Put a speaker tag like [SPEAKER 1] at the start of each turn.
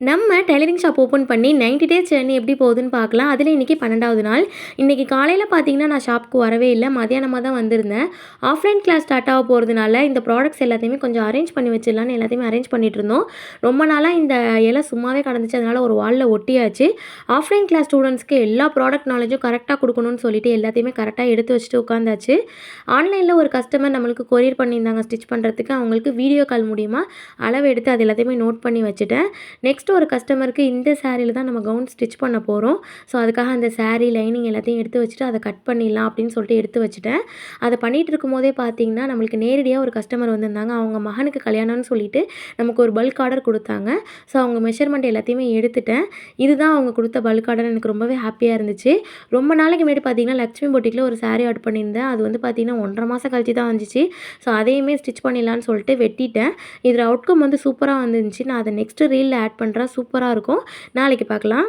[SPEAKER 1] நம்ம tailoring shop open பண்ணி 90 days journey எப்படி போகுதுன்னு பார்க்கலாம். அதில் இன்றைக்கி 12வது நாள். இன்றைக்கி காலையில் பார்த்தீங்கன்னா நான் ஷாப்புக்கு வரவே இல்லை, மதியானமாக தான் வந்திருந்தேன். ஆஃப்லைன் கிளாஸ் ஸ்டார்ட் ஆக போகிறதுனால இந்த ப்ராடக்ட்ஸ் எல்லாத்தையுமே கொஞ்சம் அரேஞ்ச் பண்ணி வச்சிடலான்னு எல்லாத்தையுமே அரேஞ்ச் பண்ணிட்டு இருந்தோம். ரொம்ப நாளாக இந்த இலை சும்மாவே கடந்துச்சு, அதனால் ஒரு வாலில் ஒட்டியாச்சு. ஆஃப்லைன் கிளாஸ் ஸ்டூடெண்ட்ஸ்க்கு எல்லா ப்ராடக்ட் நாலேஜும் கரெக்டாக கொடுக்கணும்னு சொல்லிட்டு எல்லாத்தையுமே கரெக்டாக எடுத்து வச்சுட்டு உட்காந்தாச்சு. ஆன்லைனில் ஒரு கஸ்டமர் நம்மளுக்கு கொரியர் பண்ணியிருந்தாங்க ஸ்டிச் பண்ணுறதுக்கு. அவங்களுக்கு வீடியோ கால் மூலிமா அளவு எடுத்து அது எல்லாத்தையுமே நோட் பண்ணி வச்சுட்டேன். நெக்ஸ்ட் ஒரு கஸ்டமருக்கு இந்த சாரியில் தான் நம்ம கவுன் ஸ்டிச் பண்ண போகிறோம். ஸோ அதுக்காக அந்த சாரீ லைனிங் எல்லாத்தையும் எடுத்து வச்சுட்டு அதை கட் பண்ணிடலாம் அப்படின்னு சொல்லிட்டு எடுத்து வச்சுட்டேன். அதை பண்ணிகிட்டு இருக்கும்போதே பார்த்தீங்கன்னா நம்மளுக்கு நேரடியாக ஒரு கஸ்டமர் வந்திருந்தாங்க. அவங்க மகனுக்கு கல்யாணம்னு சொல்லிட்டு நமக்கு ஒரு பல்க் ஆர்டர் கொடுத்தாங்க. ஸோ அவங்க மெஷர்மெண்ட் எல்லாத்தையுமே எடுத்துட்டேன். இதுதான் அவங்க கொடுத்த பல்க் ஆர்டர். எனக்கு ரொம்பவே ஹாப்பியாக இருந்துச்சு. ரொம்ப நாளைக்கு முன்னாடி பார்த்தீங்கன்னா லக்ஷ்மி பொட்டிக்கில் ஒரு சாரீ ஆர்டர் பண்ணியிருந்தேன். அது வந்து பார்த்தீங்கன்னா 1.5 மாதம் கழிச்சு தான் வந்துச்சு. ஸோ அதையுமே ஸ்டிச் பண்ணிடலான்னு சொல்லிட்டு வெட்டிட்டேன். இதில் அவுட்கம் வந்து சூப்பராக வந்துருந்துச்சு. நான் அதை நெக்ஸ்ட்டு ரீலில் ஆட் பண்ணுறேன். சூப்பராக இருக்கும். நாளைக்கு பார்க்கலாம்.